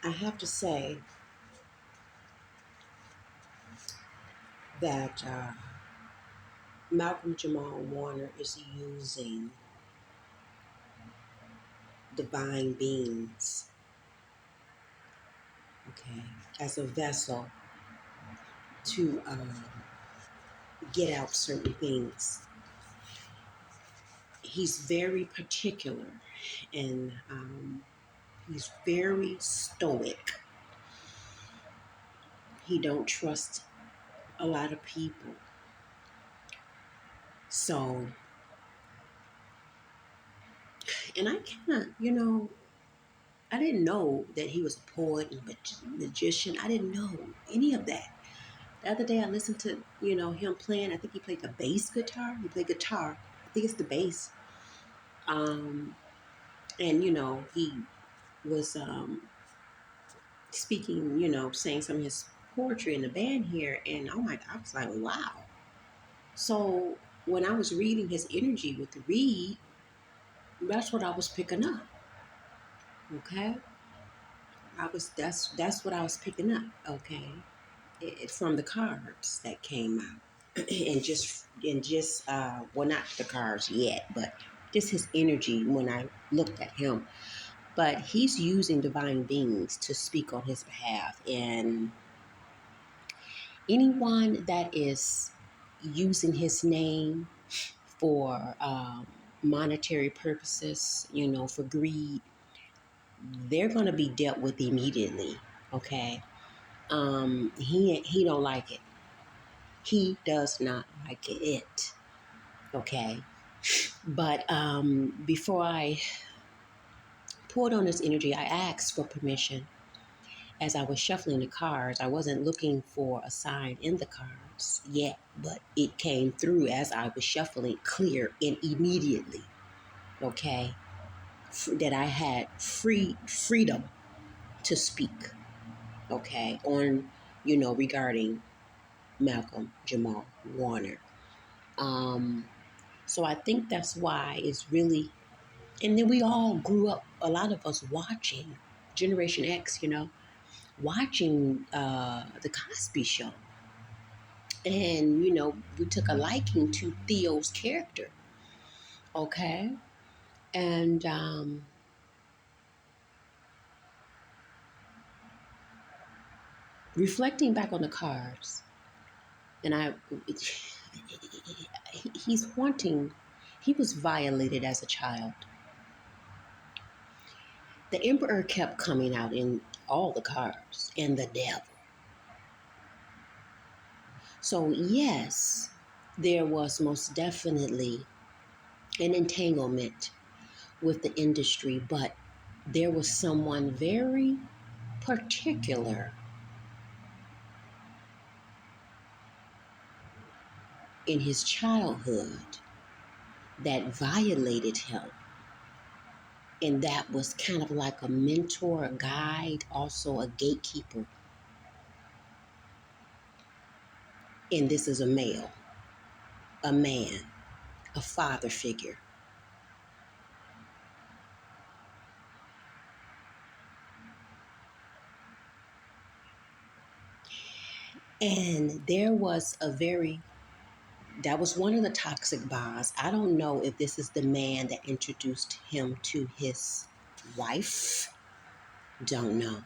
I have to say that Malcolm Jamal Warner is using divine beings, okay, as a vessel to get out certain things. He's very particular and he's very stoic. He don't trust a lot of people. So, and I kind of, I didn't know that he was a poet and magician. I didn't know any of that. The other day I listened to, him playing, I think he played the bass guitar. He played guitar. I think it's the bass. Um, and, he was speaking, saying some of his poetry in the band here. And oh my, I was like, wow. So when I was reading his energy with the read, that's what I was picking up. Okay. That's what I was picking up. Okay. From the cards that came out. and just well, not the cards yet, but just his energy when I looked at him. But he's using divine beings to speak on his behalf, and anyone that is using his name for monetary purposes, for greed, they're going to be dealt with immediately. Okay. He don't like it. He does not like it. Okay. But before I poured on this energy, I asked for permission. As I was shuffling the cards, I wasn't looking for a sign in the cards yet, but it came through as I was shuffling clear and immediately. Okay. That I had freedom to speak. Okay. On, regarding Malcolm Jamal Warner. Um, so I think that's why it's really, and then we all grew up, a lot of us watching Generation X, watching the Cosby Show. And, we took a liking to Theo's character. Okay. And reflecting back on the cards, and he's wanting, he was violated as a child. The emperor kept coming out in all the cards, and the devil. So, yes, there was most definitely an entanglement with the industry, but there was someone very particular in his childhood that violated him. And that was kind of like a mentor, a guide, also a gatekeeper. And this is a male, a man, a father figure. And that was one of the toxic bonds. I don't know if this is the man that introduced him to his wife. Don't know.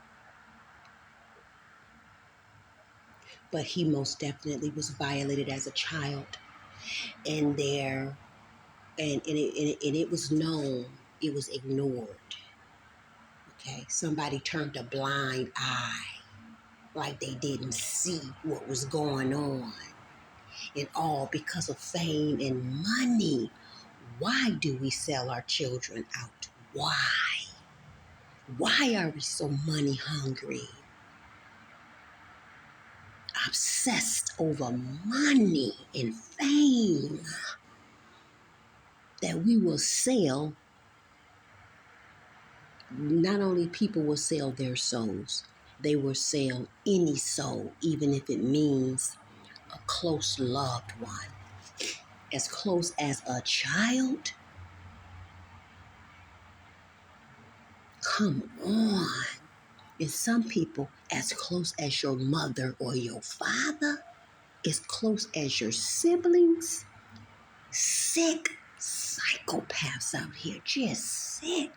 But he most definitely was violated as a child. And it was known, it was ignored. Okay. Somebody turned a blind eye, like they didn't see what was going on. And all because of fame and money. Why do we sell our children out? Why? Why are we so money hungry? Obsessed over money and fame that we will sell. Not only people will sell their souls, they will sell any soul, even if it means a close loved one. As close as a child? Come on. And some people, as close as your mother or your father, as close as your siblings, sick psychopaths out here, just sick.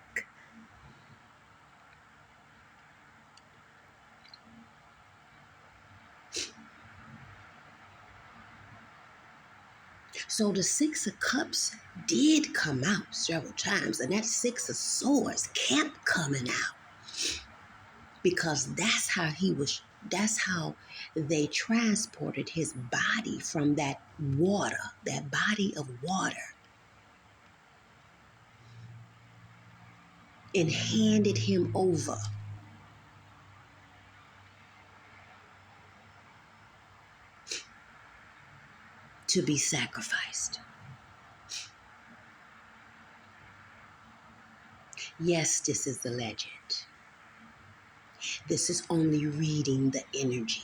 So the Six of Cups did come out several times, and that Six of Swords kept coming out because that's how they transported his body from that water, that body of water, and handed him over to be sacrificed. Yes, this is the legend. This is only reading the energy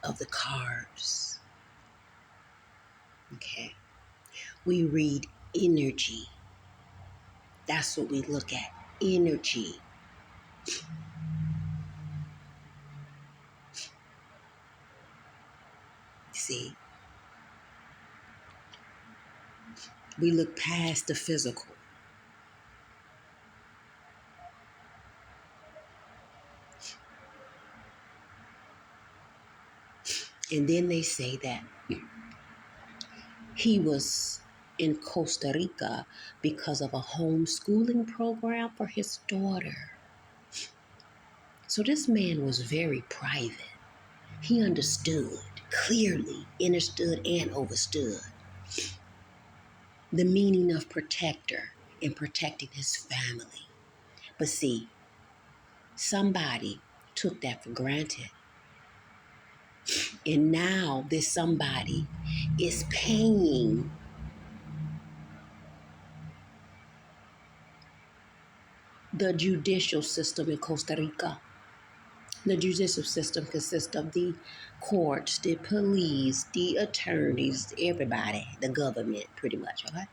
of the cards. Okay. We read energy. That's what we look at. Energy. See, we look past the physical. And then they say that he was in Costa Rica because of a homeschooling program for his daughter. So this man was very private. He understood, clearly understood and overstood the meaning of protector and protecting his family. But see, somebody took that for granted. And now this somebody is paying the judicial system in Costa Rica. The judicial system consists of the courts, the police, the attorneys, everybody, the government, pretty much, okay?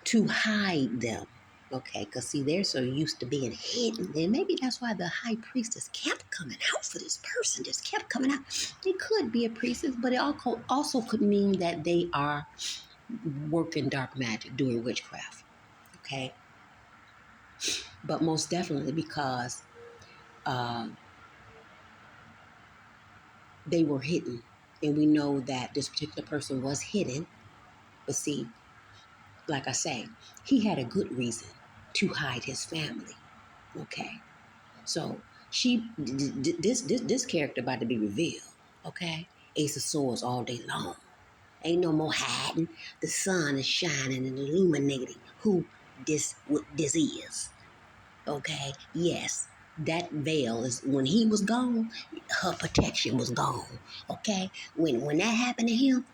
To hide them, okay? Because, see, they're so used to being hidden. And maybe that's why the high priestess kept coming out for this person, just kept coming out. It could be a priestess, but it also could mean that they are working dark magic, doing witchcraft, okay? But most definitely because um, they were hidden. And we know that this particular person was hidden. But see, like I say, he had a good reason to hide his family. Okay. So this character about to be revealed. Okay. Ace of Swords all day long. Ain't no more hiding. The sun is shining and illuminating who what this is. Okay. Yes. That veil is when he was gone, her protection was gone. Okay. When that happened to him,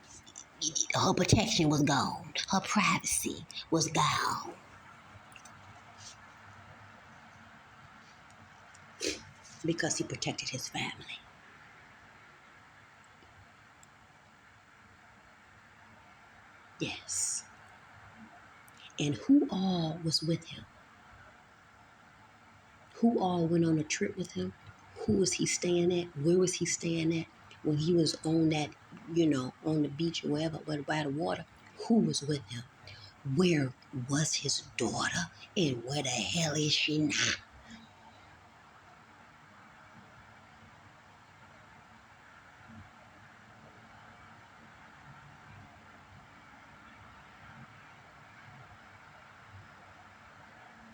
her protection was gone. Her privacy was gone. Because he protected his family. Yes. And who all was with him? Who all went on a trip with him? Who was he staying at? Where was he staying at? When he was on that, on the beach or wherever, by the water, who was with him? Where was his daughter? And where the hell is she now?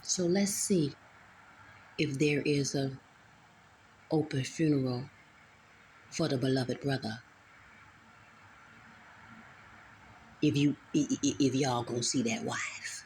So let's see if there is a open funeral for the beloved brother. If y'all gonna see that wife.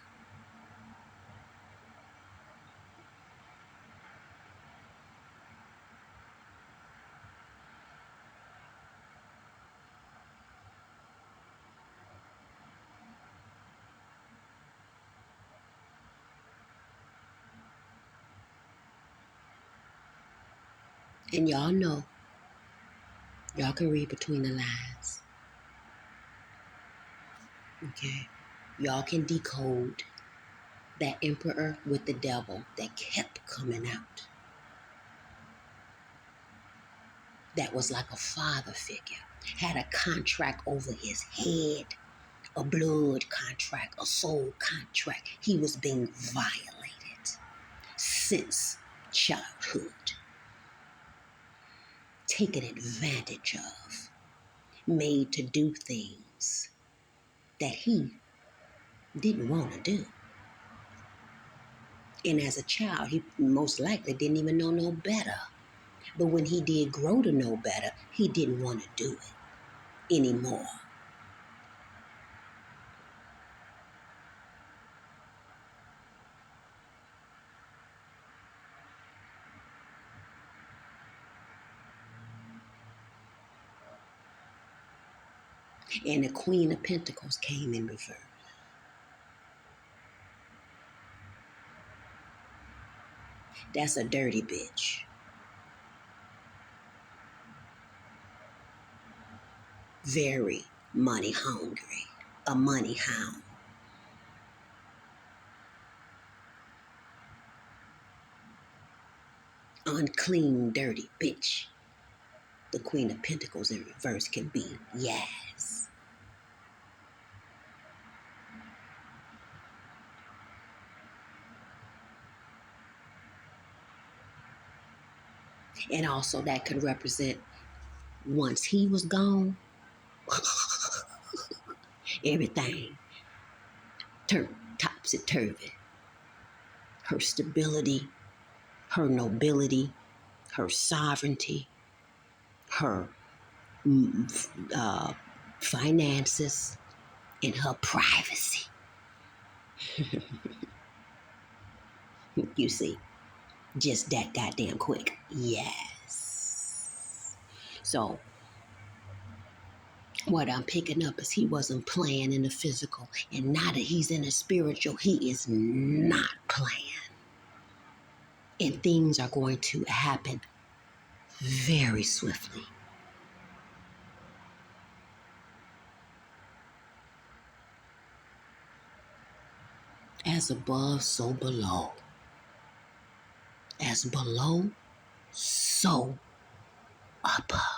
And y'all know, y'all can read between the lines. Okay. Y'all can decode. That emperor with the devil that kept coming out. That was like a father figure. Had a contract over his head, a blood contract, a soul contract. He was being violated since childhood, taken advantage of, made to do things that he didn't want to do. And as a child, he most likely didn't even know no better. But when he did grow to know better, he didn't want to do it anymore. And the Queen of Pentacles came in reverse. That's a dirty bitch. Very money hungry. A money hound. Unclean, dirty bitch. The Queen of Pentacles in reverse can be. Yes. And also that could represent once he was gone, everything turned topsy-turvy. Her stability, her nobility, her sovereignty, her uh, finances, and her privacy. You see, just that goddamn quick. Yes. So what I'm picking up is he wasn't playing in the physical, and now that he's in the spiritual, he is not playing. And things are going to happen very swiftly. As above, so below. As below, so above.